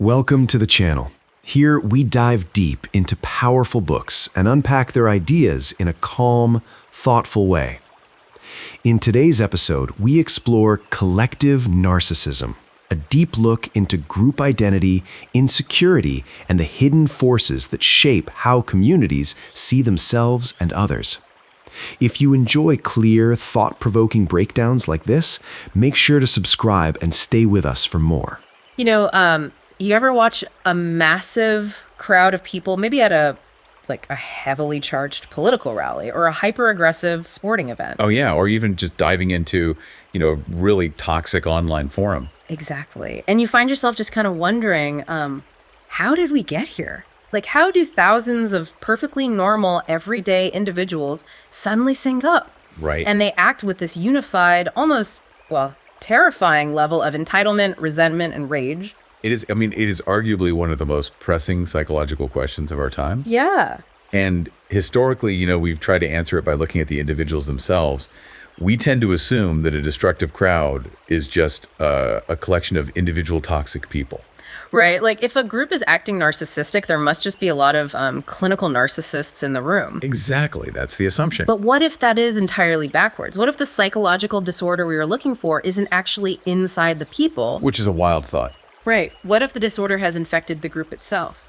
Welcome to the channel. Here we dive deep into powerful books and unpack their ideas in a calm, thoughtful way. In today's episode, we explore collective narcissism, a deep look into group identity, insecurity, and the hidden forces that shape how communities see themselves and others. If you enjoy clear, thought-provoking breakdowns like this, make sure to subscribe and stay with us for more. You ever watch a massive crowd of people, maybe at a heavily charged political rally or a hyper-aggressive sporting event? Oh, yeah. Or even just diving into, a really toxic online forum. Exactly. And you find yourself just kind of wondering, how did we get here? How do thousands of perfectly normal, everyday individuals suddenly sync up? Right. And they act with this unified, almost, terrifying level of entitlement, resentment, and rage. It is arguably one of the most pressing psychological questions of our time. Yeah. And historically, we've tried to answer it by looking at the individuals themselves. We tend to assume that a destructive crowd is just a collection of individual toxic people. Right. If a group is acting narcissistic, there must just be a lot of clinical narcissists in the room. Exactly. That's the assumption. But what if that is entirely backwards? What if the psychological disorder we were looking for isn't actually inside the people? Which is a wild thought. Right. What if the disorder has infected the group itself?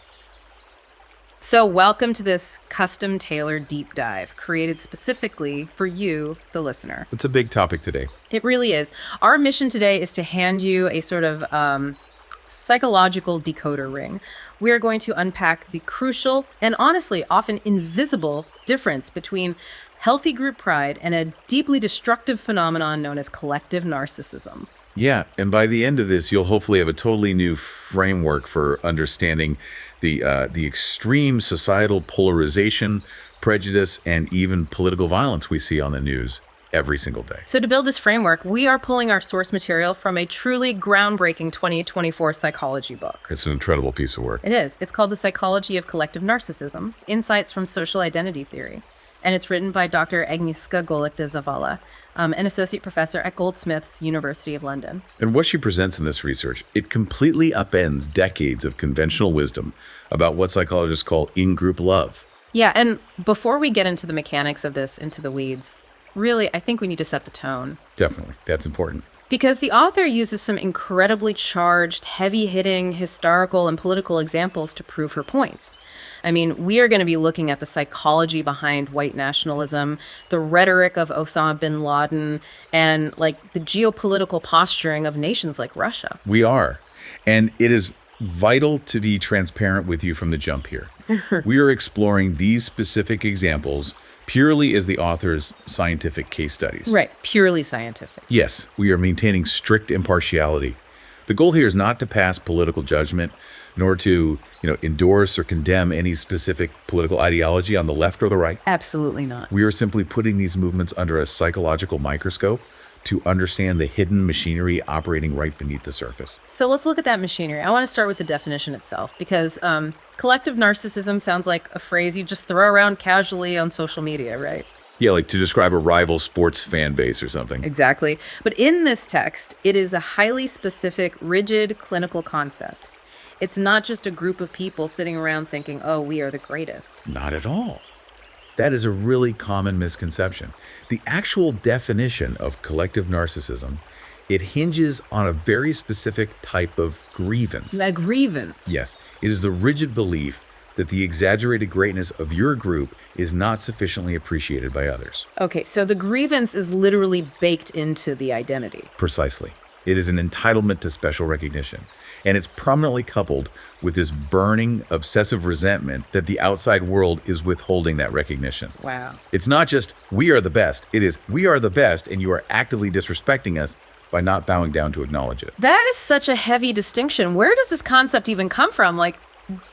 So welcome to this custom-tailored deep dive created specifically for you, the listener. It's a big topic today. It really is. Our mission today is to hand you a sort of psychological decoder ring. We are going to unpack the crucial and honestly often invisible difference between healthy group pride and a deeply destructive phenomenon known as collective narcissism. Yeah, and by the end of this, you'll hopefully have a totally new framework for understanding the extreme societal polarization, prejudice, and even political violence we see on the news every single day. So to build this framework, we are pulling our source material from a truly groundbreaking 2024 psychology book. It's an incredible piece of work. It is. It's called The Psychology of Collective Narcissism, Insights from Social Identity Theory. And it's written by Dr. Agnieszka Golec-de an associate professor at Goldsmiths, University of London. And what she presents in this research, it completely upends decades of conventional wisdom about what psychologists call in-group love. Yeah, and before we get into the mechanics of this, into the weeds, really, I think we need to set the tone. Definitely. That's important. Because the author uses some incredibly charged, heavy-hitting historical and political examples to prove her points. We are going to be looking at the psychology behind white nationalism, the rhetoric of Osama bin Laden, and the geopolitical posturing of nations like Russia. We are. And it is vital to be transparent with you from the jump here. We are exploring these specific examples purely as the author's scientific case studies. Right, purely scientific. Yes, we are maintaining strict impartiality. The goal here is not to pass political judgment, nor to, endorse or condemn any specific political ideology on the left or the right. Absolutely not. We are simply putting these movements under a psychological microscope to understand the hidden machinery operating right beneath the surface. So let's look at that machinery. I want to start with the definition itself, because collective narcissism sounds like a phrase you just throw around casually on social media, right? Yeah, to describe a rival sports fan base or something. Exactly. But in this text, it is a highly specific, rigid clinical concept. It's not just a group of people sitting around thinking, oh, we are the greatest. Not at all. That is a really common misconception. The actual definition of collective narcissism, it hinges on a very specific type of grievance. A grievance? Yes. It is the rigid belief that the exaggerated greatness of your group is not sufficiently appreciated by others. Okay, so the grievance is literally baked into the identity. Precisely. It is an entitlement to special recognition. And it's prominently coupled with this burning, obsessive resentment that the outside world is withholding that recognition. Wow. It's not just, we are the best. It is, we are the best, and you are actively disrespecting us by not bowing down to acknowledge it. That is such a heavy distinction. Where does this concept even come from?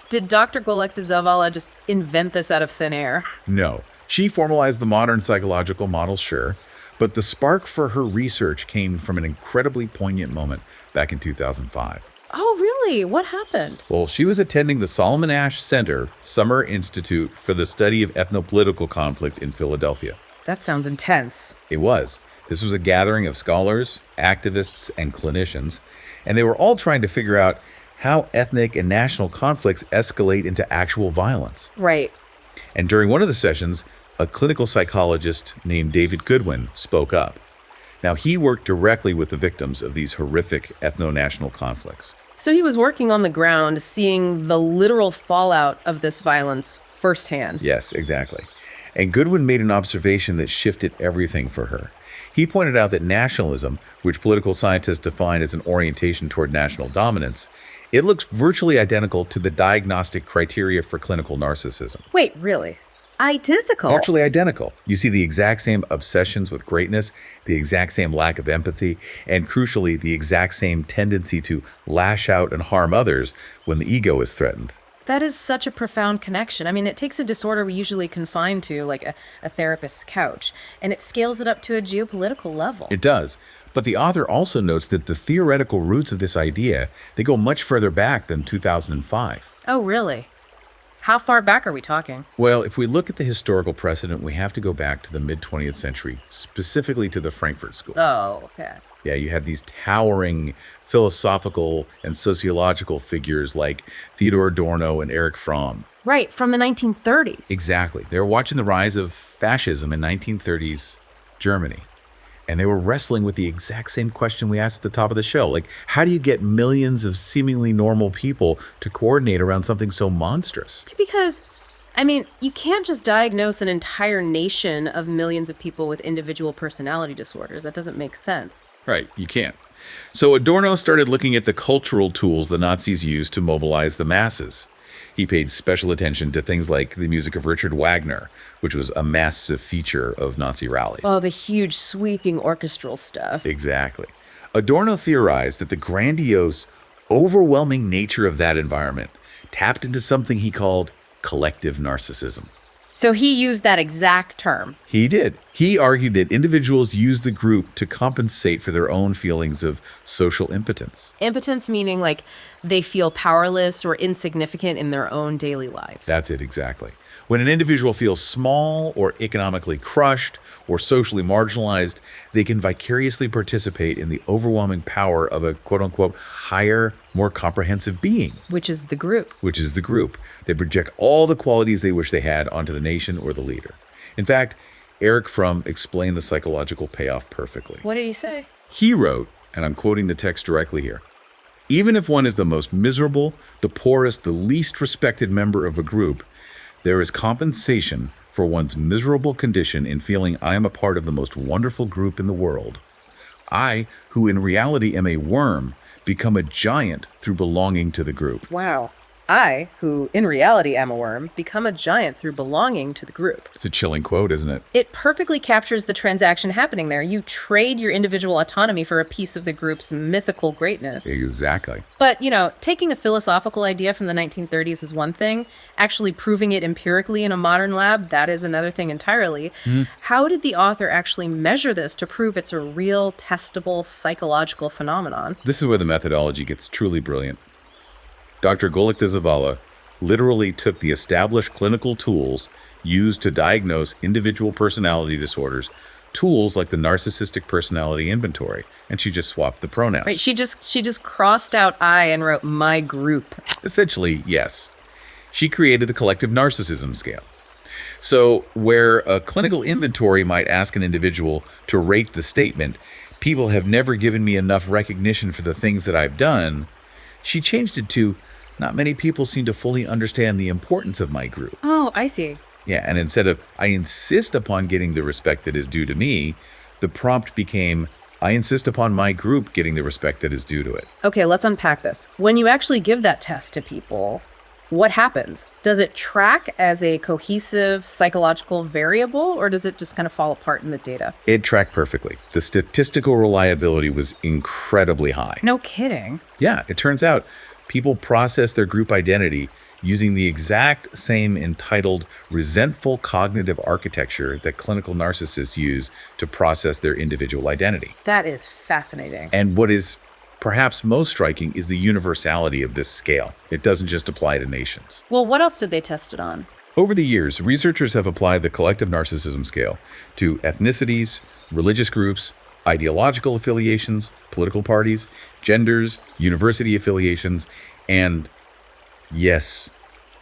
Did Dr. Golec-de just invent this out of thin air? No. She formalized the modern psychological model, sure, but the spark for her research came from an incredibly poignant moment back in 2005. Oh, really? What happened? Well, she was attending the Solomon Asch Center Summer Institute for the Study of Ethnopolitical Conflict in Philadelphia. That sounds intense. It was. This was a gathering of scholars, activists, and clinicians, and they were all trying to figure out how ethnic and national conflicts escalate into actual violence. Right. And during one of the sessions, a clinical psychologist named David Goodwin spoke up. Now, he worked directly with the victims of these horrific ethno-national conflicts. So he was working on the ground, seeing the literal fallout of this violence firsthand. Yes, exactly. And Goodwin made an observation that shifted everything for her. He pointed out that nationalism, which political scientists define as an orientation toward national dominance, it looks virtually identical to the diagnostic criteria for clinical narcissism. Wait, really? Identical. Virtually identical. You see the exact same obsessions with greatness, the exact same lack of empathy, and crucially, the exact same tendency to lash out and harm others when the ego is threatened. That is such a profound connection. I mean, it takes a disorder we usually confine to, like a therapist's couch, and it scales it up to a geopolitical level. It does. But the author also notes that the theoretical roots of this idea, they go much further back than 2005. Oh, really? How far back are we talking? Well, if we look at the historical precedent, we have to go back to the mid-20th century, specifically to the Frankfurt School. Oh, okay. Yeah, you had these towering philosophical and sociological figures like Theodor Adorno and Erich Fromm. Right, from the 1930s. Exactly. They were watching the rise of fascism in 1930s Germany. And they were wrestling with the exact same question we asked at the top of the show. Like, how do you get millions of seemingly normal people to coordinate around something so monstrous? Because, I mean, you can't just diagnose an entire nation of millions of people with individual personality disorders. That doesn't make sense. Right, you can't. So Adorno started looking at the cultural tools the Nazis used to mobilize the masses. He paid special attention to things like the music of Richard Wagner, which was a massive feature of Nazi rallies. Oh, the huge sweeping orchestral stuff. Exactly. Adorno theorized that the grandiose, overwhelming nature of that environment tapped into something he called collective narcissism. So he used that exact term. He did. He argued that individuals use the group to compensate for their own feelings of social impotence. Impotence meaning like they feel powerless or insignificant in their own daily lives. That's it, exactly. When an individual feels small or economically crushed or socially marginalized, they can vicariously participate in the overwhelming power of a quote-unquote higher, more comprehensive being. Which is the group. They project all the qualities they wish they had onto the nation or the leader. In fact, Erich Fromm explained the psychological payoff perfectly. What did he say? He wrote, and I'm quoting the text directly here, "Even if one is the most miserable, the poorest, the least respected member of a group, there is compensation for one's miserable condition in feeling I am a part of the most wonderful group in the world. I, who in reality am a worm, become a giant through belonging to the group." Wow. I, who in reality am a worm, become a giant through belonging to the group. It's a chilling quote, isn't it? It perfectly captures the transaction happening there. You trade your individual autonomy for a piece of the group's mythical greatness. Exactly. But, you know, taking a philosophical idea from the 1930s is one thing. Actually proving it empirically in a modern lab, that is another thing entirely. How did the author actually measure this to prove it's a real, testable, psychological phenomenon? This is where the methodology gets truly brilliant. Dr. Golik de Zavala literally took the established clinical tools used to diagnose individual personality disorders, tools like the Narcissistic Personality Inventory, and she just swapped the pronouns. Right, she just crossed out I and wrote my group. Essentially, yes. She created the Collective Narcissism Scale. So where a clinical inventory might ask an individual to rate the statement, "People have never given me enough recognition for the things that I've done," she changed it to, "Not many people seem to fully understand the importance of my group." Oh, I see. Yeah, and instead of, "I insist upon getting the respect that is due to me," the prompt became, "I insist upon my group getting the respect that is due to it." Okay, let's unpack this. When you actually give that test to people, what happens? Does it track as a cohesive psychological variable, or does it just kind of fall apart in the data? It tracked perfectly. The statistical reliability was incredibly high. No kidding. Yeah, it turns out people process their group identity using the exact same entitled resentful cognitive architecture that clinical narcissists use to process their individual identity. That is fascinating. And what is perhaps most striking is the universality of this scale. It doesn't just apply to nations. Well, what else did they test it on? Over the years, researchers have applied the Collective Narcissism Scale to ethnicities, religious groups, ideological affiliations, political parties, genders, university affiliations, and yes,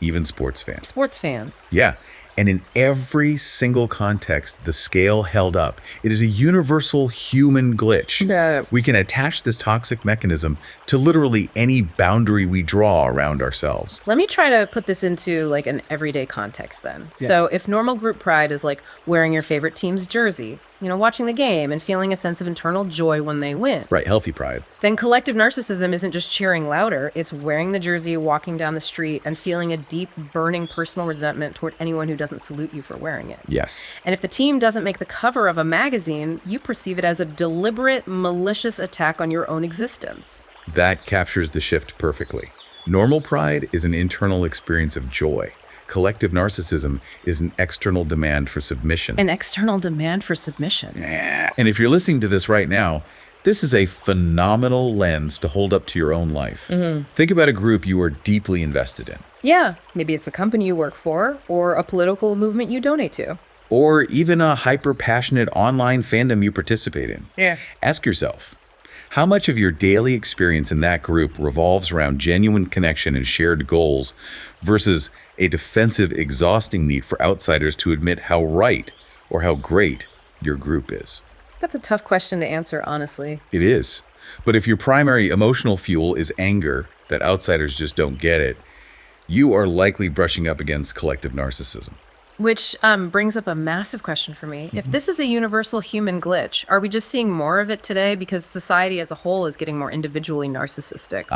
even sports fans. Sports fans. Yeah. And in every single context, the scale held up. It is a universal human glitch. Yeah. We can attach this toxic mechanism to literally any boundary we draw around ourselves. Let me try to put this into like an everyday context then. So if normal group pride is like wearing your favorite team's jersey, watching the game and feeling a sense of internal joy when they win. Right, healthy pride. Then collective narcissism isn't just cheering louder, it's wearing the jersey, walking down the street, and feeling a deep, burning personal resentment toward anyone who doesn't salute you for wearing it. Yes. And if the team doesn't make the cover of a magazine, you perceive it as a deliberate, malicious attack on your own existence. That captures the shift perfectly. Normal pride is an internal experience of joy. Collective narcissism is an external demand for submission. An external demand for submission. And if you're listening to this right now, this is a phenomenal lens to hold up to your own life. Think about a group you are deeply invested in. Yeah, maybe it's the company you work for, or a political movement you donate to. Or even a hyper-passionate online fandom you participate in. Yeah. Ask yourself, how much of your daily experience in that group revolves around genuine connection and shared goals versus a defensive, exhausting need for outsiders to admit how right or how great your group is? That's a tough question to answer, honestly. It is. But if your primary emotional fuel is anger that outsiders just don't get it, you are likely brushing up against collective narcissism. Which brings up a massive question for me. If this is a universal human glitch, are we just seeing more of it today because society as a whole is getting more individually narcissistic?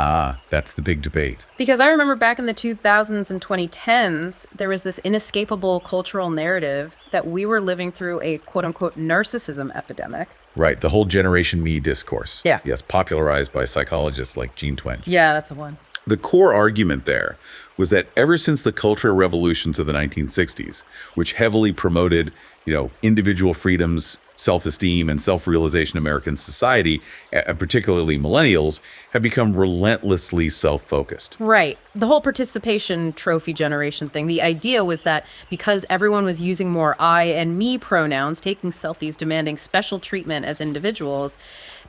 That's the big debate. Because I remember back in the 2000s and 2010s, there was this inescapable cultural narrative that we were living through a quote-unquote narcissism epidemic. Right, the whole Generation Me discourse. Yeah. Yes, popularized by psychologists like Gene Twenge. Yeah, that's the one. The core argument there was that ever since the cultural revolutions of the 1960s, which heavily promoted, individual freedoms, self-esteem, and self-realization, American society, and particularly millennials, have become relentlessly self-focused. Right. The whole participation trophy generation thing, the idea was that because everyone was using more I and me pronouns, taking selfies, demanding special treatment as individuals,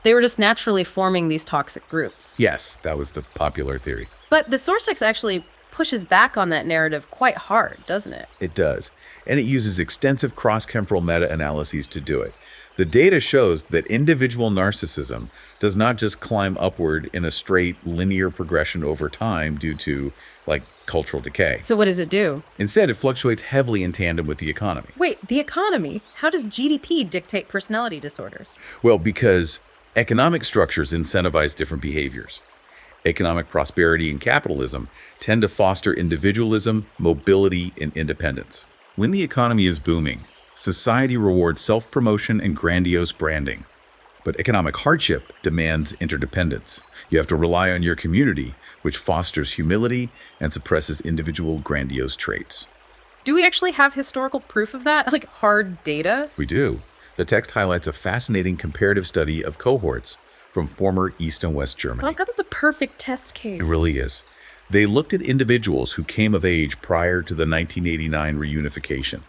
they were just naturally forming these toxic groups. Yes, that was the popular theory. But the source text actually pushes back on that narrative quite hard, doesn't it? It does. And it uses extensive cross-temporal meta-analyses to do it. The data shows that individual narcissism does not just climb upward in a straight linear progression over time due to, cultural decay. So what does it do? Instead, it fluctuates heavily in tandem with the economy. Wait, the economy? How does GDP dictate personality disorders? Well, because economic structures incentivize different behaviors. Economic prosperity and capitalism tend to foster individualism, mobility, and independence. When the economy is booming, society rewards self-promotion and grandiose branding. But economic hardship demands interdependence. You have to rely on your community, which fosters humility and suppresses individual grandiose traits. Do we actually have historical proof of that? Like hard data? We do. The text highlights a fascinating comparative study of cohorts from former East and West Germany. Oh, that's a perfect test case. It really is. They looked at individuals who came of age prior to the 1989 reunification.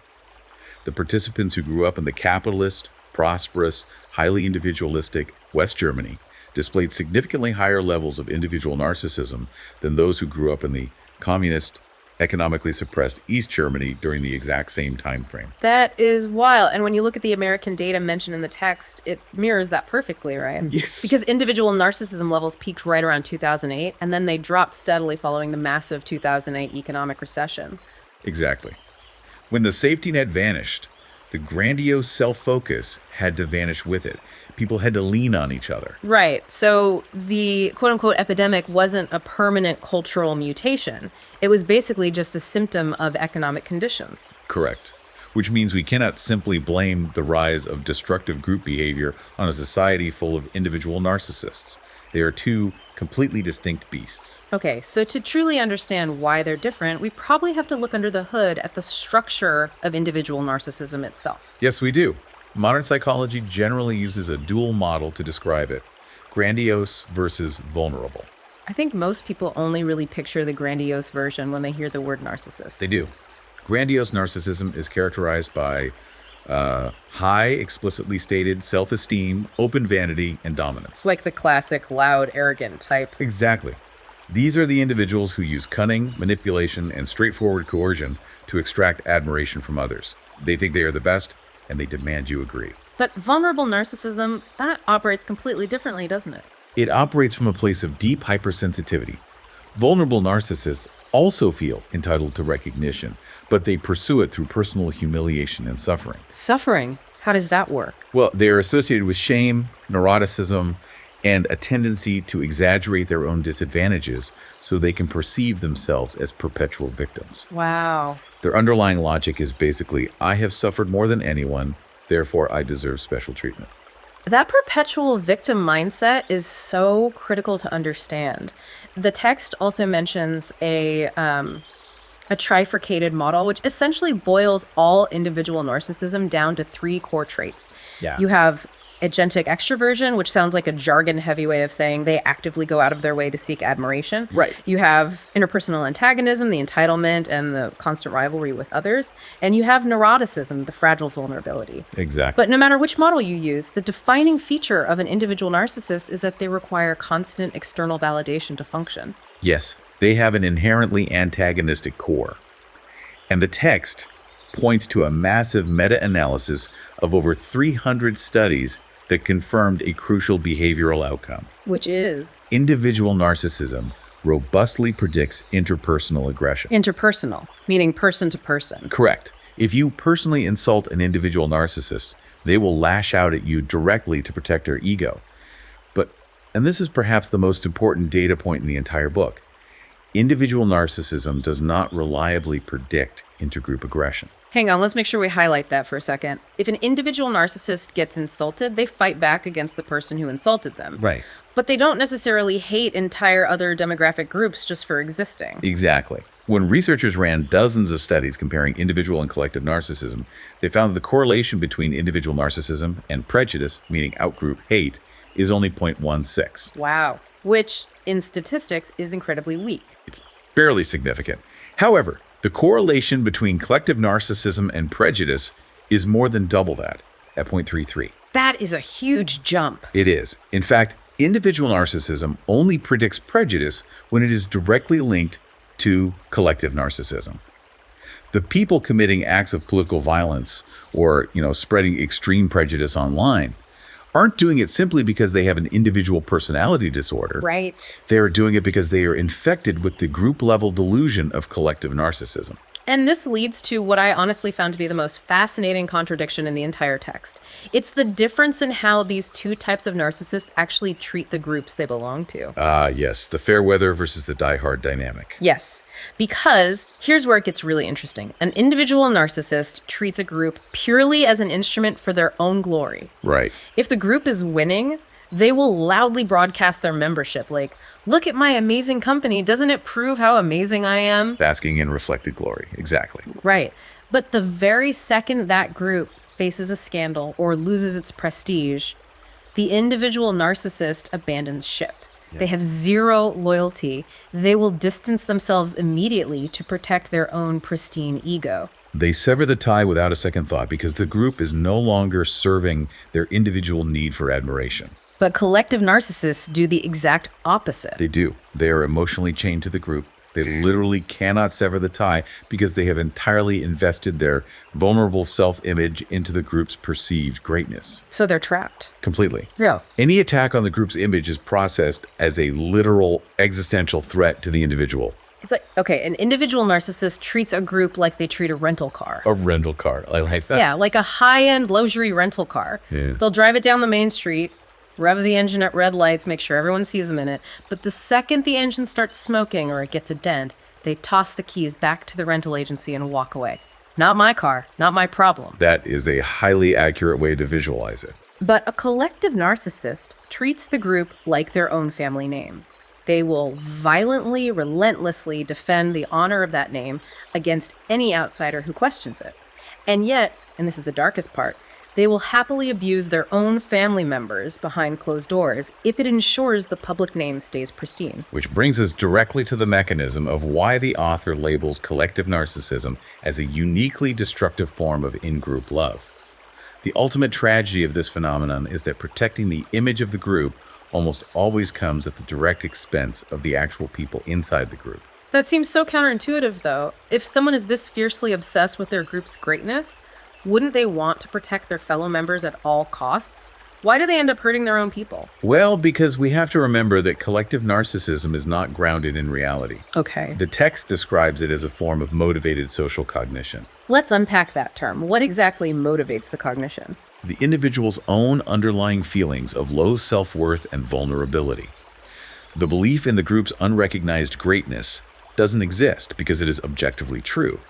The participants who grew up in the capitalist, prosperous, highly individualistic West Germany displayed significantly higher levels of individual narcissism than those who grew up in the communist, economically suppressed East Germany during the exact same time frame. That is wild. And when you look at the American data mentioned in the text, it mirrors that perfectly, right? Yes. Because individual narcissism levels peaked right around 2008, and then they dropped steadily following the massive 2008 economic recession. Exactly. When the safety net vanished, the grandiose self-focus had to vanish with it. People had to lean on each other. Right. So the quote-unquote epidemic wasn't a permanent cultural mutation. It was basically just a symptom of economic conditions. Correct. Which means we cannot simply blame the rise of destructive group behavior on a society full of individual narcissists. They are two completely distinct beasts. Okay, so to truly understand why they're different, we probably have to look under the hood at the structure of individual narcissism itself. Yes, we do. Modern psychology generally uses a dual model to describe it: grandiose versus vulnerable. I think most people only really picture the grandiose version when they hear the word narcissist. They do. Grandiose narcissism is characterized by high, explicitly stated self-esteem, open vanity, and dominance. It's like the classic loud, arrogant type. Exactly. These are the individuals who use cunning, manipulation, and straightforward coercion to extract admiration from others. They think they are the best, and they demand you agree. But vulnerable narcissism, that operates completely differently, doesn't it? It operates from a place of deep hypersensitivity. Vulnerable narcissists also feel entitled to recognition, but they pursue it through personal humiliation and suffering. Suffering? How does that work? Well, they are associated with shame, neuroticism, and a tendency to exaggerate their own disadvantages so they can perceive themselves as perpetual victims. Wow. Their underlying logic is basically, I have suffered more than anyone, therefore I deserve special treatment. That perpetual victim mindset is so critical to understand. The text also mentions a trifurcated model, which essentially boils all individual narcissism down to 3 core traits. Yeah. You have agentic extroversion, which sounds like a jargon-heavy way of saying they actively go out of their way to seek admiration. Right. You have interpersonal antagonism, the entitlement, and the constant rivalry with others. And you have neuroticism, the fragile vulnerability. Exactly. But no matter which model you use, the defining feature of an individual narcissist is that they require constant external validation to function. Yes, they have an inherently antagonistic core. And the text points to a massive meta-analysis of over 300 studies that confirmed a crucial behavioral outcome. Which is? Individual narcissism robustly predicts interpersonal aggression. Interpersonal, meaning person to person. Correct. If you personally insult an individual narcissist, they will lash out at you directly to protect their ego. But, and this is perhaps the most important data point in the entire book, individual narcissism does not reliably predict intergroup aggression. Hang on, let's make sure we highlight that for a second. If an individual narcissist gets insulted, they fight back against the person who insulted them. Right. But they don't necessarily hate entire other demographic groups just for existing. Exactly. When researchers ran dozens of studies comparing individual and collective narcissism, they found that the correlation between individual narcissism and prejudice, meaning outgroup hate, is only 0.16. Wow. Which, in statistics, is incredibly weak. It's barely significant. However, the correlation between collective narcissism and prejudice is more than double that, at 0.33. That is a huge jump. It is. In fact, individual narcissism only predicts prejudice when it is directly linked to collective narcissism. The people committing acts of political violence or, spreading extreme prejudice online aren't doing it simply because they have an individual personality disorder. Right. They're doing it because they are infected with the group-level delusion of collective narcissism. And this leads to what I honestly found to be the most fascinating contradiction in the entire text. It's the difference in how these 2 types of narcissists actually treat the groups they belong to. Yes, the fair weather versus the diehard dynamic. Yes, because here's where it gets really interesting. An individual narcissist treats a group purely as an instrument for their own glory. Right. If the group is winning, they will loudly broadcast their membership, like, look at my amazing company. Doesn't it prove how amazing I am? Basking in reflected glory. Exactly. Right. But the very second that group faces a scandal or loses its prestige, the individual narcissist abandons ship. Yeah. They have zero loyalty. They will distance themselves immediately to protect their own pristine ego. They sever the tie without a second thought because the group is no longer serving their individual need for admiration. But collective narcissists do the exact opposite. They do. They are emotionally chained to the group. They literally cannot sever the tie because they have entirely invested their vulnerable self-image into the group's perceived greatness. So they're trapped. Completely. Yeah. Any attack on the group's image is processed as a literal existential threat to the individual. It's like, okay, an individual narcissist treats a group like they treat a rental car. A rental car. I like that. Yeah, like a high-end luxury rental car. Yeah. They'll drive it down the main street, rev the engine at red lights, make sure everyone sees them in it. But the second the engine starts smoking or it gets a dent, they toss the keys back to the rental agency and walk away. Not my car, not my problem. That is a highly accurate way to visualize it. But a collective narcissist treats the group like their own family name. They will violently, relentlessly defend the honor of that name against any outsider who questions it. And yet, and this is the darkest part, they will happily abuse their own family members behind closed doors if it ensures the public name stays pristine. Which brings us directly to the mechanism of why the author labels collective narcissism as a uniquely destructive form of in-group love. The ultimate tragedy of this phenomenon is that protecting the image of the group almost always comes at the direct expense of the actual people inside the group. That seems so counterintuitive, though. If someone is this fiercely obsessed with their group's greatness, wouldn't they want to protect their fellow members at all costs? Why do they end up hurting their own people? Well, because we have to remember that collective narcissism is not grounded in reality. Okay. The text describes it as a form of motivated social cognition. Let's unpack that term. What exactly motivates the cognition? The individual's own underlying feelings of low self-worth and vulnerability. The belief in the group's unrecognized greatness doesn't exist because it is objectively true.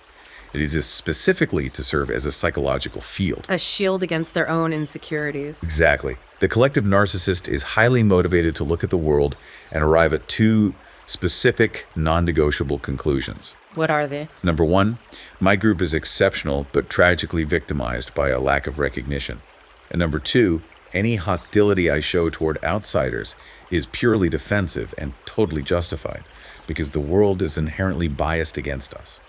It exists specifically to serve as a psychological field. A shield against their own insecurities. Exactly. The collective narcissist is highly motivated to look at the world and arrive at two specific, non-negotiable conclusions. What are they? Number one, my group is exceptional but tragically victimized by a lack of recognition. And number two, any hostility I show toward outsiders is purely defensive and totally justified because the world is inherently biased against us.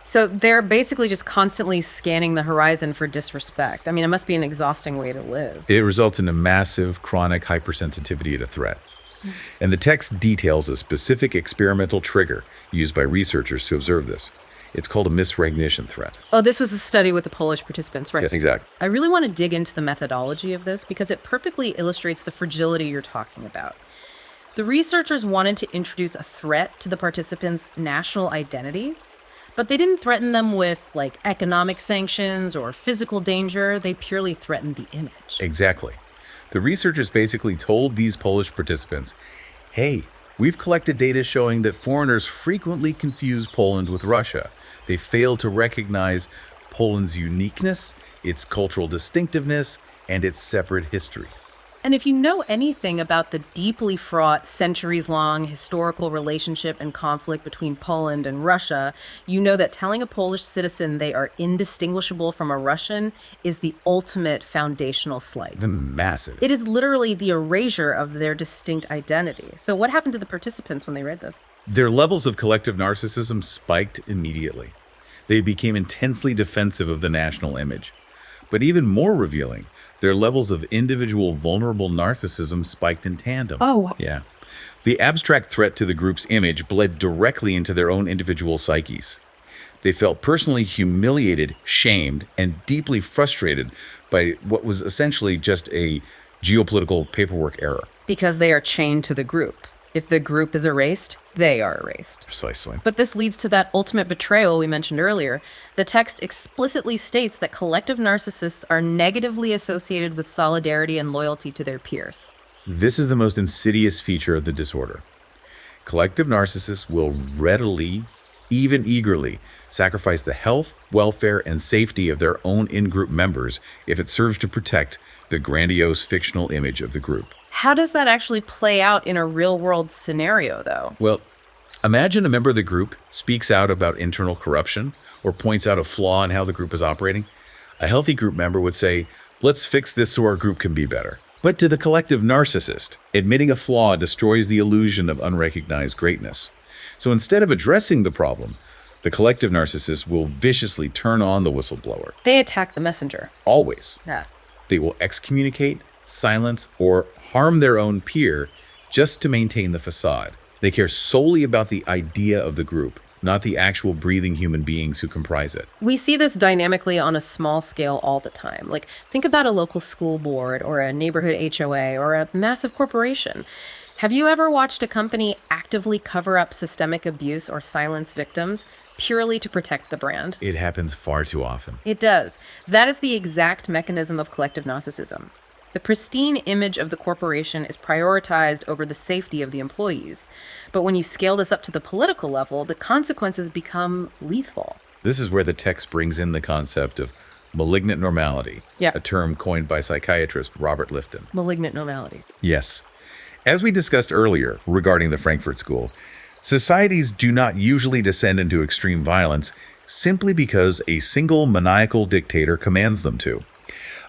So they're basically just constantly scanning the horizon for disrespect. I mean, it must be an exhausting way to live. It results in a massive chronic hypersensitivity to threat. And the text details a specific experimental trigger used by researchers to observe this. It's called a misrecognition threat. Oh, this was the study with the Polish participants, right? Yes, exactly. I really want to dig into the methodology of this because it perfectly illustrates the fragility you're talking about. The researchers wanted to introduce a threat to the participants' national identity, but they didn't threaten them with, economic sanctions or physical danger. They purely threatened the image. Exactly. The researchers basically told these Polish participants, hey, we've collected data showing that foreigners frequently confuse Poland with Russia. They fail to recognize Poland's uniqueness, its cultural distinctiveness, and its separate history. And if you know anything about the deeply fraught, centuries-long historical relationship and conflict between Poland and Russia, you know that telling a Polish citizen they are indistinguishable from a Russian is the ultimate foundational slight. Massive. It is literally the erasure of their distinct identity. So what happened to the participants when they read this? Their levels of collective narcissism spiked immediately. They became intensely defensive of the national image. But even more revealing, their levels of individual vulnerable narcissism spiked in tandem. Oh. Yeah. The abstract threat to the group's image bled directly into their own individual psyches. They felt personally humiliated, shamed, and deeply frustrated by what was essentially just a geopolitical paperwork error. Because they are chained to the group. If the group is erased, they are erased. Precisely. But this leads to that ultimate betrayal we mentioned earlier. The text explicitly states that collective narcissists are negatively associated with solidarity and loyalty to their peers. This is the most insidious feature of the disorder. Collective narcissists will readily, even eagerly, sacrifice the health, welfare, and safety of their own in-group members if it serves to protect the grandiose fictional image of the group. How does that actually play out in a real-world scenario, though? Well, imagine a member of the group speaks out about internal corruption or points out a flaw in how the group is operating. A healthy group member would say, let's fix this so our group can be better. But to the collective narcissist, admitting a flaw destroys the illusion of unrecognized greatness. So instead of addressing the problem, the collective narcissist will viciously turn on the whistleblower. They attack the messenger. Always. Yeah. They will excommunicate, silence, or harm their own peer just to maintain the facade. They care solely about the idea of the group, not the actual breathing human beings who comprise it. We see this dynamically on a small scale all the time. Think about a local school board or a neighborhood HOA or a massive corporation. Have you ever watched a company actively cover up systemic abuse or silence victims purely to protect the brand? It happens far too often. It does. That is the exact mechanism of collective narcissism. The pristine image of the corporation is prioritized over the safety of the employees. But when you scale this up to the political level, the consequences become lethal. This is where the text brings in the concept of malignant normality, a term coined by psychiatrist Robert Lifton. Malignant normality. Yes. As we discussed earlier regarding the Frankfurt School, societies do not usually descend into extreme violence simply because a single maniacal dictator commands them to.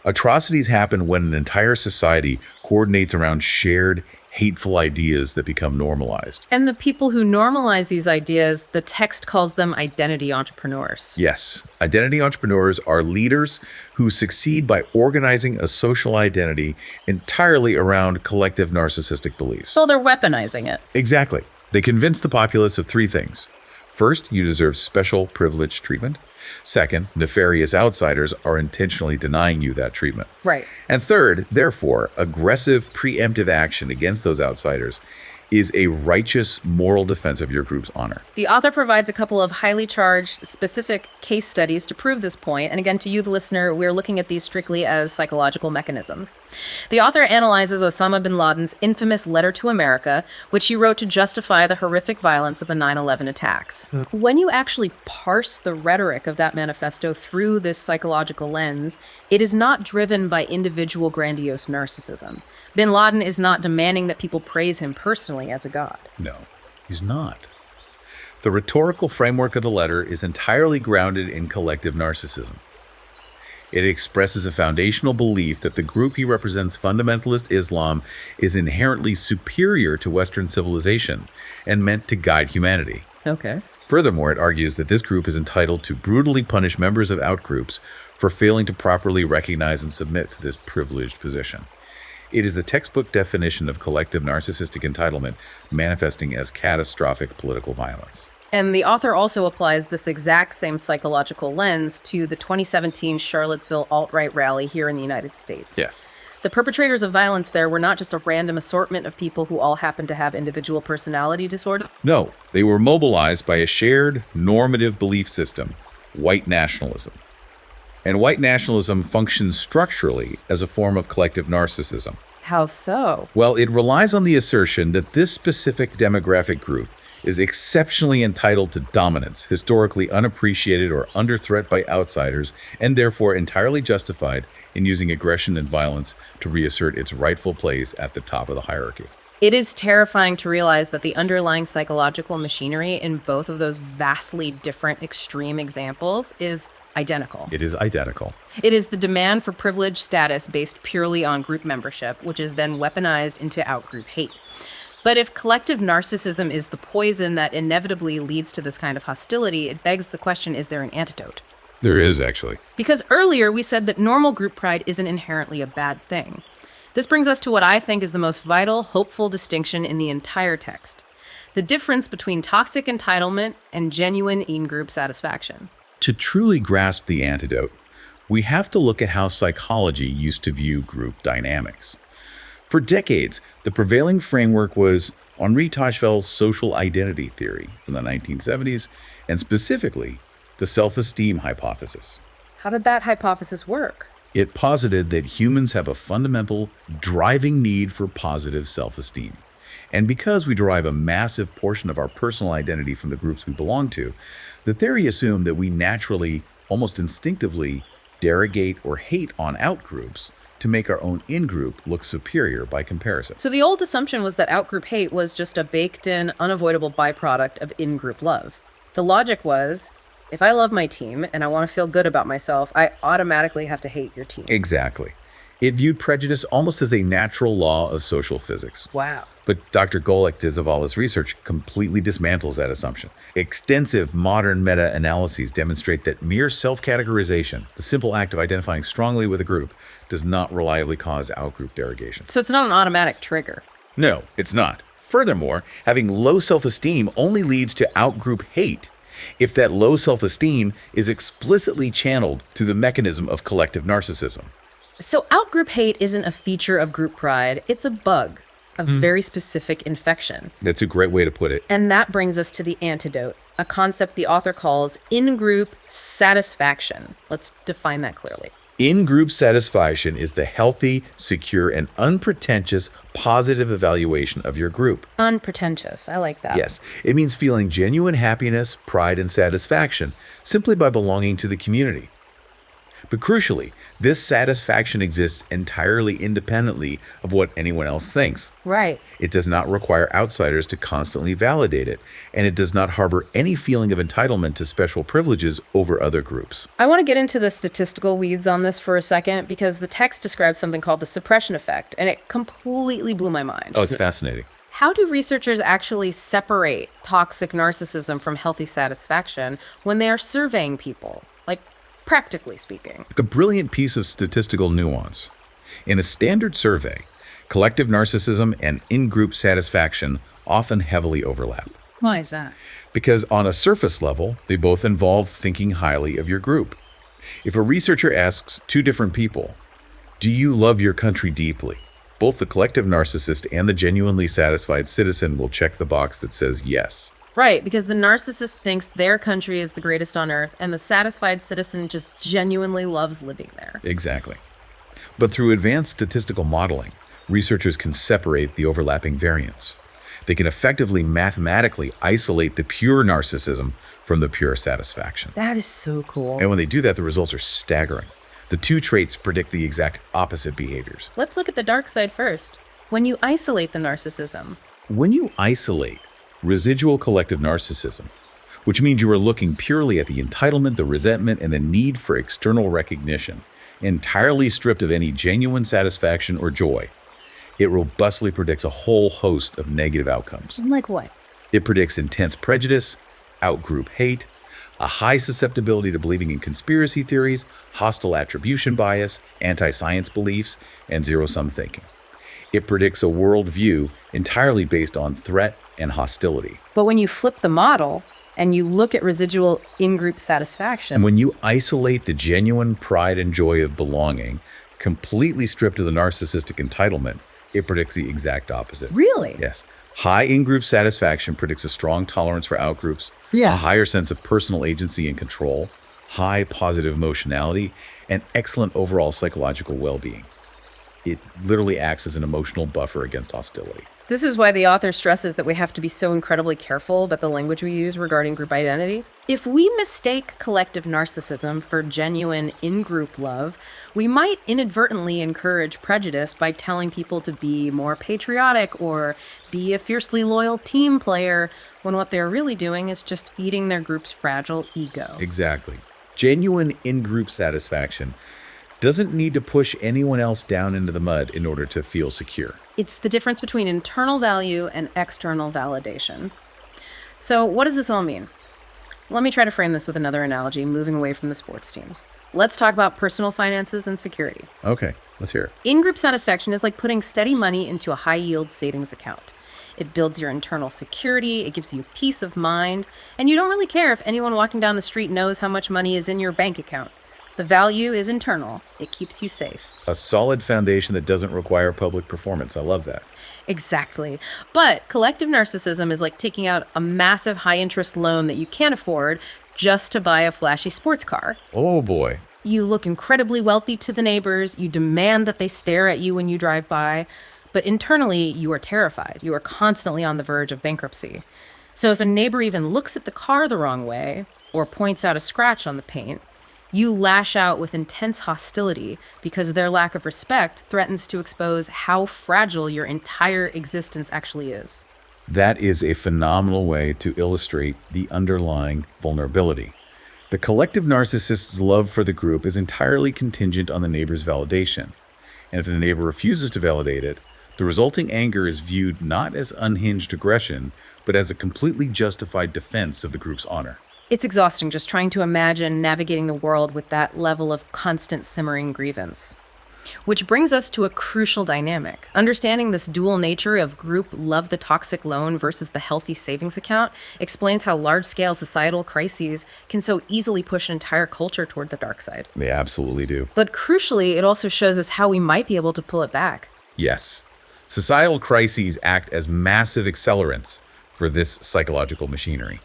Atrocities happen when an entire society coordinates around shared, hateful ideas that become normalized. And the people who normalize these ideas, the text calls them identity entrepreneurs. Yes, identity entrepreneurs are leaders who succeed by organizing a social identity entirely around collective narcissistic beliefs. So they're weaponizing it. Exactly. They convince the populace of three things. First, you deserve special privileged treatment. Second, nefarious outsiders are intentionally denying you that treatment. Right. And third, therefore, aggressive preemptive action against those outsiders is a righteous moral defense of your group's honor. The author provides a couple of highly charged, specific case studies to prove this point. And again, to you, the listener, we're looking at these strictly as psychological mechanisms. The author analyzes Osama bin Laden's infamous letter to America, which he wrote to justify the horrific violence of the 9/11 attacks. When you actually parse the rhetoric of that manifesto through this psychological lens, it is not driven by individual grandiose narcissism. Bin Laden is not demanding that people praise him personally as a god. No, he's not. The rhetorical framework of the letter is entirely grounded in collective narcissism. It expresses a foundational belief that the group he represents, fundamentalist Islam, is inherently superior to Western civilization and meant to guide humanity. Okay. Furthermore, it argues that this group is entitled to brutally punish members of outgroups for failing to properly recognize and submit to this privileged position. It is the textbook definition of collective narcissistic entitlement manifesting as catastrophic political violence. And the author also applies this exact same psychological lens to the 2017 Charlottesville alt-right rally here in the United States. Yes. The perpetrators of violence there were not just a random assortment of people who all happened to have individual personality disorders. No, they were mobilized by a shared normative belief system, white nationalism. And white nationalism functions structurally as a form of collective narcissism. How so? Well, it relies on the assertion that this specific demographic group is exceptionally entitled to dominance, historically unappreciated or under threat by outsiders, and therefore entirely justified in using aggression and violence to reassert its rightful place at the top of the hierarchy. It is terrifying to realize that the underlying psychological machinery in both of those vastly different extreme examples is identical. It is identical. It is the demand for privileged status based purely on group membership, which is then weaponized into outgroup hate. But if collective narcissism is the poison that inevitably leads to this kind of hostility, it begs the question, is there an antidote? There is, actually. Because earlier we said that normal group pride isn't inherently a bad thing. This brings us to what I think is the most vital, hopeful distinction in the entire text: the difference between toxic entitlement and genuine in-group satisfaction. To truly grasp the antidote, we have to look at how psychology used to view group dynamics. For decades, the prevailing framework was Henri Tajfel's social identity theory from the 1970s, and specifically, the self-esteem hypothesis. How did that hypothesis work? It posited that humans have a fundamental, driving need for positive self-esteem. And because we derive a massive portion of our personal identity from the groups we belong to, the theory assumed that we naturally, almost instinctively, derogate or hate on outgroups to make our own in-group look superior by comparison. So the old assumption was that outgroup hate was just a baked-in, unavoidable byproduct of in-group love. The logic was, if I love my team and I want to feel good about myself, I automatically have to hate your team. Exactly. It viewed prejudice almost as a natural law of social physics. Wow. But Dr. Golek de Zavala's research completely dismantles that assumption. Extensive modern meta-analyses demonstrate that mere self-categorization, the simple act of identifying strongly with a group, does not reliably cause outgroup derogation. So it's not an automatic trigger. No, it's not. Furthermore, having low self-esteem only leads to outgroup hate if that low self-esteem is explicitly channeled through the mechanism of collective narcissism. So outgroup hate isn't a feature of group pride, it's a bug, a very specific infection. That's a great way to put it. And that brings us to the antidote, a concept the author calls in-group satisfaction. Let's define that clearly. In-group satisfaction is the healthy, secure, and unpretentious positive evaluation of your group. Unpretentious, I like that. Yes, it means feeling genuine happiness, pride, and satisfaction simply by belonging to the community. But crucially, This satisfaction exists entirely independently of what anyone else thinks. Right. It does not require outsiders to constantly validate it, and it does not harbor any feeling of entitlement to special privileges over other groups. I want to get into the statistical weeds on this for a second because the text describes something called the suppression effect, and it completely blew my mind. Oh, it's fascinating. How do researchers actually separate toxic narcissism from healthy satisfaction when they are surveying people? Like, practically speaking. A brilliant piece of statistical nuance. In a standard survey, collective narcissism and in-group satisfaction often heavily overlap. Why is that? Because on a surface level, they both involve thinking highly of your group. If a researcher asks two different people, "Do you love your country deeply?" both the collective narcissist and the genuinely satisfied citizen will check the box that says yes. Right, because the narcissist thinks their country is the greatest on earth, and the satisfied citizen just genuinely loves living there. Exactly. But through advanced statistical modeling, researchers can separate the overlapping variants. They can effectively mathematically isolate the pure narcissism from the pure satisfaction. That is so cool. And when they do that, the results are staggering. The two traits predict the exact opposite behaviors. Let's look at the dark side first. When you isolate the narcissism, When you isolate residual collective narcissism, which means you are looking purely at the entitlement, the resentment, and the need for external recognition, entirely stripped of any genuine satisfaction or joy, it robustly predicts a whole host of negative outcomes. like what? It predicts intense prejudice, outgroup hate, a high susceptibility to believing in conspiracy theories, hostile attribution bias, anti-science beliefs, and zero-sum thinking. It predicts a worldview entirely based on threat and hostility. But when you flip the model and you look at residual in-group satisfaction, And when you isolate the genuine pride and joy of belonging, completely stripped of the narcissistic entitlement, it predicts the exact opposite. really? Yes. High in-group satisfaction predicts a strong tolerance for outgroups, Yeah. a higher sense of personal agency and control, high positive emotionality, and excellent overall psychological well-being. It literally acts as an emotional buffer against hostility. This is why the author stresses that we have to be so incredibly careful about the language we use regarding group identity. If we mistake collective narcissism for genuine in-group love, we might inadvertently encourage prejudice by telling people to be more patriotic or be a fiercely loyal team player, when what they're really doing is just feeding their group's fragile ego. Exactly. Genuine in-group satisfaction doesn't need to push anyone else down into the mud in order to feel secure. It's the difference between internal value and external validation. So what does this all mean? Let me try to frame this with another analogy, moving away from the sports teams. Let's talk about personal finances and security. Okay, let's hear it. In-group satisfaction is like putting steady money into a high-yield savings account. It builds your internal security, it gives you peace of mind, and you don't really care if anyone walking down the street knows how much money is in your bank account. The value is internal. It keeps you safe. A solid foundation that doesn't require public performance. I love that. Exactly. But collective narcissism is like taking out a massive high-interest loan that you can't afford just to buy a flashy sports car. Oh boy. You look incredibly wealthy to the neighbors. You demand that they stare at you when you drive by. But internally, you are terrified. You are constantly on the verge of bankruptcy. So if a neighbor even looks at the car the wrong way or points out a scratch on the paint, you lash out with intense hostility because their lack of respect threatens to expose how fragile your entire existence actually is. That is a phenomenal way to illustrate the underlying vulnerability. The collective narcissist's love for the group is entirely contingent on the neighbor's validation. And if the neighbor refuses to validate it, the resulting anger is viewed not as unhinged aggression, but as a completely justified defense of the group's honor. It's exhausting just trying to imagine navigating the world with that level of constant simmering grievance. Which brings us to a crucial dynamic. Understanding this dual nature of group love the toxic loan versus the healthy savings account explains how large-scale societal crises can so easily push an entire culture toward the dark side. They absolutely do. But crucially, it also shows us how we might be able to pull it back. Yes. Societal crises act as massive accelerants for this psychological machinery.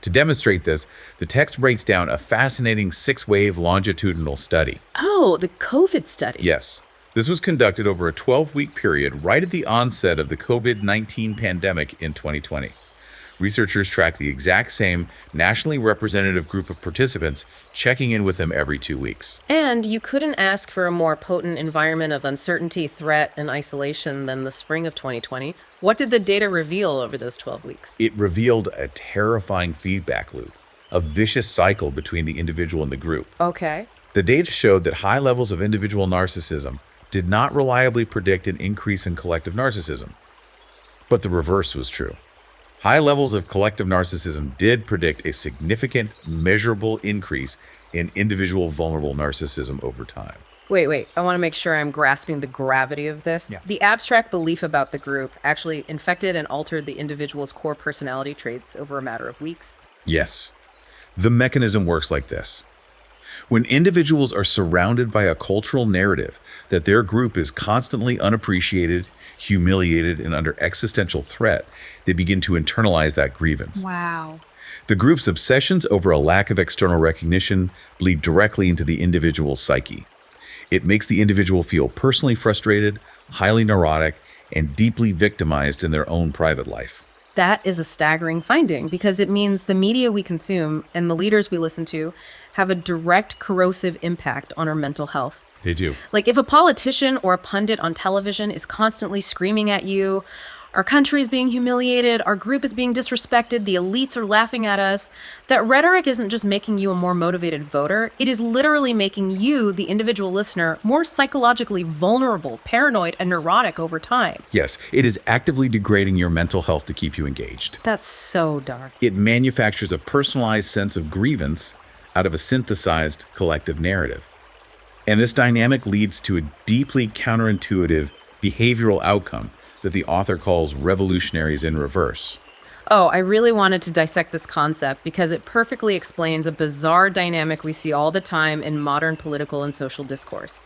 To demonstrate this, the text breaks down a fascinating 6-wave longitudinal study. Oh, the COVID study. Yes. This was conducted over a 12-week period right at the onset of the COVID-19 pandemic in 2020. Researchers track the exact same nationally representative group of participants, checking in with them every 2 weeks. And you couldn't ask for a more potent environment of uncertainty, threat, and isolation than the spring of 2020. What did the data reveal over those 12 weeks? It revealed a terrifying feedback loop, a vicious cycle between the individual and the group. Okay. The data showed that high levels of individual narcissism did not reliably predict an increase in collective narcissism. But the reverse was true. High levels of collective narcissism did predict a significant, measurable increase in individual vulnerable narcissism over time. Wait. I want to make sure I'm grasping the gravity of this. Yeah. The abstract belief about the group actually infected and altered the individual's core personality traits over a matter of weeks. Yes. The mechanism works like this. When individuals are surrounded by a cultural narrative that their group is constantly unappreciated, humiliated, and under existential threat, they begin to internalize that grievance. Wow. The group's obsessions over a lack of external recognition bleed directly into the individual's psyche. It makes the individual feel personally frustrated, highly neurotic, and deeply victimized in their own private life. That is a staggering finding because it means the media we consume and the leaders we listen to have a direct corrosive impact on our mental health. They do. Like if a politician or a pundit on television is constantly screaming at you, our country is being humiliated, our group is being disrespected, the elites are laughing at us, that rhetoric isn't just making you a more motivated voter, it is literally making you, the individual listener, more psychologically vulnerable, paranoid, and neurotic over time. Yes, it is actively degrading your mental health to keep you engaged. That's so dark. It manufactures a personalized sense of grievance out of a synthesized collective narrative. And this dynamic leads to a deeply counterintuitive behavioral outcome that the author calls revolutionaries in reverse. Oh, I really wanted to dissect this concept because it perfectly explains a bizarre dynamic we see all the time in modern political and social discourse.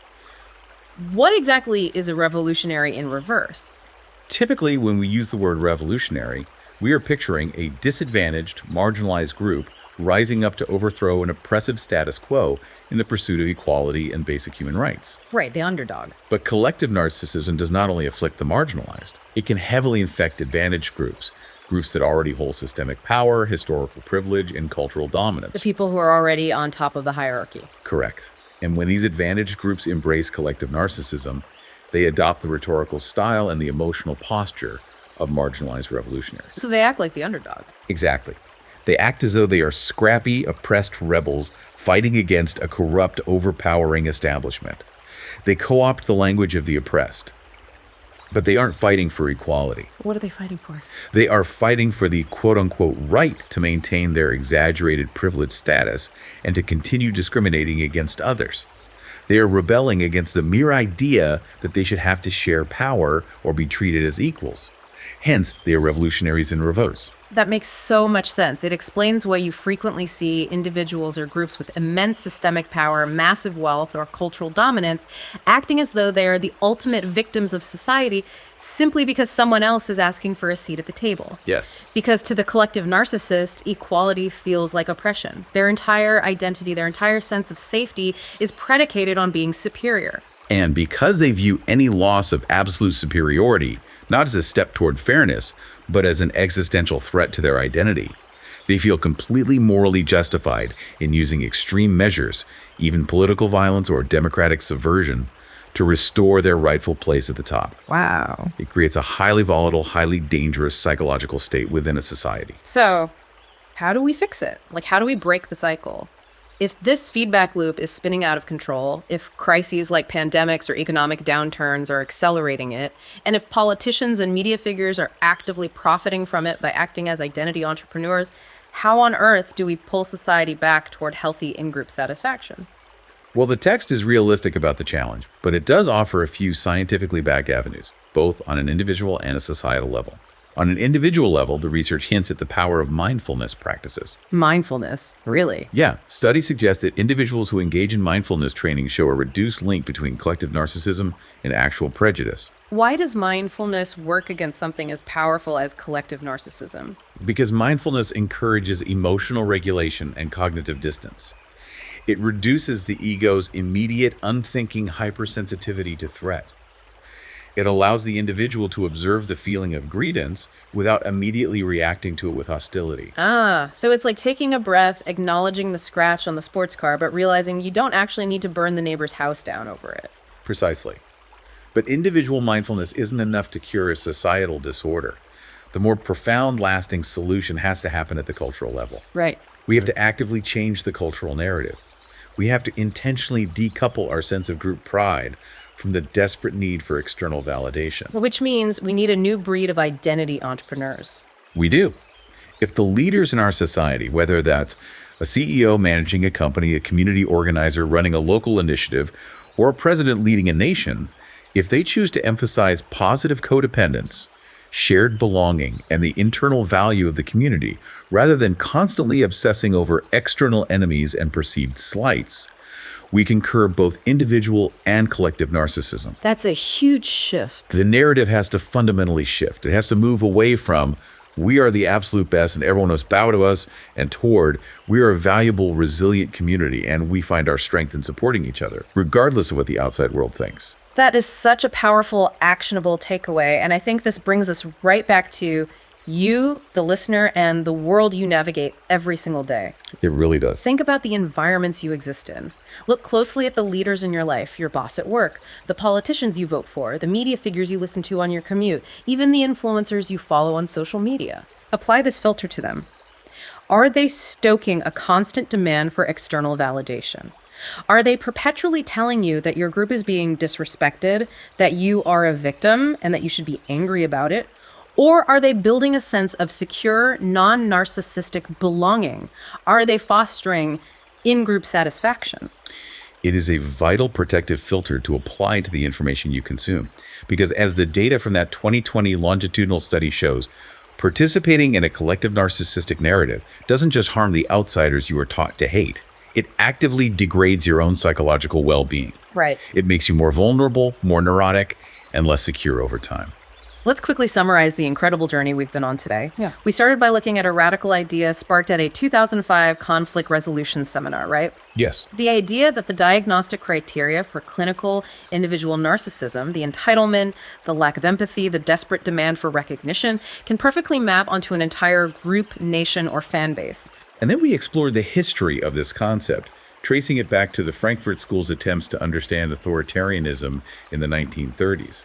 What exactly is a revolutionary in reverse? Typically, when we use the word revolutionary, we are picturing a disadvantaged, marginalized group rising up to overthrow an oppressive status quo in the pursuit of equality and basic human rights. Right, the underdog. But collective narcissism does not only afflict the marginalized, it can heavily infect advantaged groups that already hold systemic power, historical privilege, and cultural dominance. The people who are already on top of the hierarchy. Correct. And when these advantaged groups embrace collective narcissism, they adopt the rhetorical style and the emotional posture of marginalized revolutionaries. So they act like the underdog. Exactly. They act as though they are scrappy, oppressed rebels fighting against a corrupt, overpowering establishment. They co-opt the language of the oppressed. But they aren't fighting for equality. What are they fighting for? They are fighting for the quote-unquote right to maintain their exaggerated privileged status and to continue discriminating against others. They are rebelling against the mere idea that they should have to share power or be treated as equals. Hence, they are revolutionaries in reverse. That makes so much sense. It explains why you frequently see individuals or groups with immense systemic power, massive wealth, or cultural dominance acting as though they are the ultimate victims of society simply because someone else is asking for a seat at the table. Yes. Because to the collective narcissist, equality feels like oppression. Their entire identity, their entire sense of safety is predicated on being superior. And because they view any loss of absolute superiority not as a step toward fairness, but as an existential threat to their identity, they feel completely morally justified in using extreme measures, even political violence or democratic subversion, to restore their rightful place at the top. Wow. It creates a highly volatile, highly dangerous psychological state within a society. So, how do we fix it? Like, how do we break the cycle? If this feedback loop is spinning out of control, if crises like pandemics or economic downturns are accelerating it, and if politicians and media figures are actively profiting from it by acting as identity entrepreneurs, how on earth do we pull society back toward healthy in-group satisfaction? Well, the text is realistic about the challenge, but it does offer a few scientifically backed avenues, both on an individual and a societal level. On an individual level, the research hints at the power of mindfulness practices. Mindfulness? Really? Yeah, studies suggest that individuals who engage in mindfulness training show a reduced link between collective narcissism and actual prejudice. Why does mindfulness work against something as powerful as collective narcissism? Because mindfulness encourages emotional regulation and cognitive distance. It reduces the ego's immediate, unthinking hypersensitivity to threat. It allows the individual to observe the feeling of grievance without immediately reacting to it with hostility. Ah, so it's like taking a breath, acknowledging the scratch on the sports car, but realizing you don't actually need to burn the neighbor's house down over it. Precisely. But individual mindfulness isn't enough to cure a societal disorder. The more profound, lasting solution has to happen at the cultural level. Right. We have to actively change the cultural narrative. We have to intentionally decouple our sense of group pride from the desperate need for external validation. Which means we need a new breed of identity entrepreneurs. We do. If the leaders in our society, whether that's a CEO managing a company, a community organizer running a local initiative, or a president leading a nation, if they choose to emphasize positive codependence, shared belonging, and the internal value of the community, rather than constantly obsessing over external enemies and perceived slights, we can curb both individual and collective narcissism. That's a huge shift. The narrative has to fundamentally shift. It has to move away from we are the absolute best and everyone must bow to us, and toward we are a valuable, resilient community and we find our strength in supporting each other, regardless of what the outside world thinks. That is such a powerful, actionable takeaway. And I think this brings us right back to you, the listener, and the world you navigate every single day. It really does. Think about the environments you exist in. Look closely at the leaders in your life, your boss at work, the politicians you vote for, the media figures you listen to on your commute, even the influencers you follow on social media. Apply this filter to them. Are they stoking a constant demand for external validation? Are they perpetually telling you that your group is being disrespected, that you are a victim, and that you should be angry about it? Or are they building a sense of secure, non-narcissistic belonging? Are they fostering in-group satisfaction? It is a vital protective filter to apply to the information you consume. Because as the data from that 2020 longitudinal study shows, participating in a collective narcissistic narrative doesn't just harm the outsiders you are taught to hate. It actively degrades your own psychological well-being. Right. It makes you more vulnerable, more neurotic, and less secure over time. Let's quickly summarize the incredible journey we've been on today. Yeah. We started by looking at a radical idea sparked at a 2005 conflict resolution seminar, right? Yes. The idea that the diagnostic criteria for clinical individual narcissism, the entitlement, the lack of empathy, the desperate demand for recognition, can perfectly map onto an entire group, nation, or fan base. And then we explored the history of this concept, tracing it back to the Frankfurt School's attempts to understand authoritarianism in the 1930s.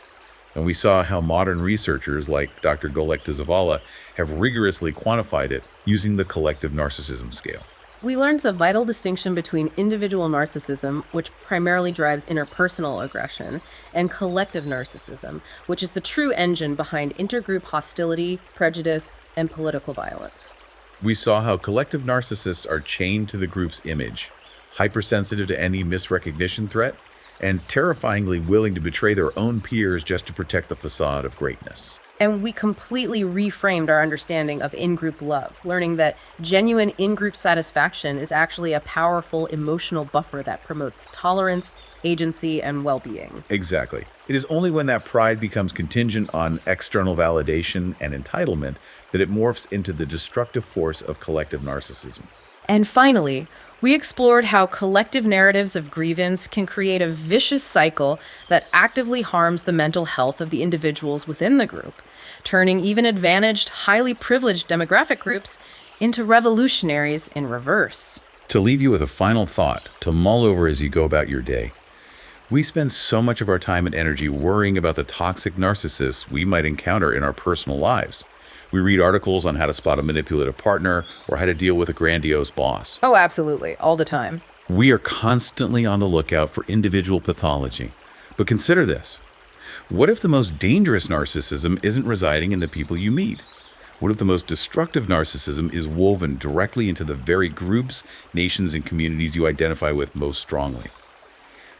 And we saw how modern researchers like Dr. Golek de Zavala have rigorously quantified it using the collective narcissism scale. We learned the vital distinction between individual narcissism, which primarily drives interpersonal aggression, and collective narcissism, which is the true engine behind intergroup hostility, prejudice, and political violence. We saw how collective narcissists are chained to the group's image, hypersensitive to any misrecognition threat, and terrifyingly willing to betray their own peers just to protect the facade of greatness. And we completely reframed our understanding of in-group love, learning that genuine in-group satisfaction is actually a powerful emotional buffer that promotes tolerance, agency, and well-being. Exactly. It is only when that pride becomes contingent on external validation and entitlement that it morphs into the destructive force of collective narcissism. And finally, we explored how collective narratives of grievance can create a vicious cycle that actively harms the mental health of the individuals within the group, turning even advantaged, highly privileged demographic groups into revolutionaries in reverse. To leave you with a final thought to mull over as you go about your day, we spend so much of our time and energy worrying about the toxic narcissists we might encounter in our personal lives. We read articles on how to spot a manipulative partner or how to deal with a grandiose boss. Oh, absolutely. All the time. We are constantly on the lookout for individual pathology. But consider this. What if the most dangerous narcissism isn't residing in the people you meet? What if the most destructive narcissism is woven directly into the very groups, nations, and communities you identify with most strongly?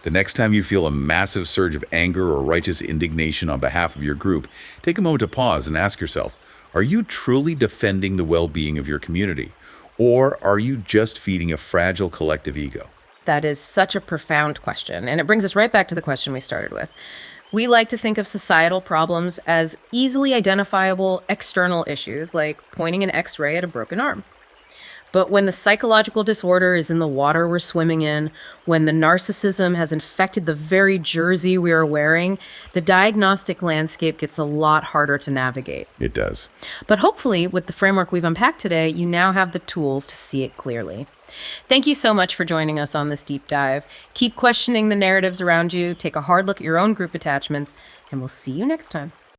The next time you feel a massive surge of anger or righteous indignation on behalf of your group, take a moment to pause and ask yourself, are you truly defending the well-being of your community? Or are you just feeding a fragile collective ego? That is such a profound question, and it brings us right back to the question we started with. We like to think of societal problems as easily identifiable external issues, like pointing an X-ray at a broken arm. But when the psychological disorder is in the water we're swimming in, when the narcissism has infected the very jersey we are wearing, the diagnostic landscape gets a lot harder to navigate. It does. But hopefully, with the framework we've unpacked today, you now have the tools to see it clearly. Thank you so much for joining us on this deep dive. Keep questioning the narratives around you, take a hard look at your own group attachments, and we'll see you next time.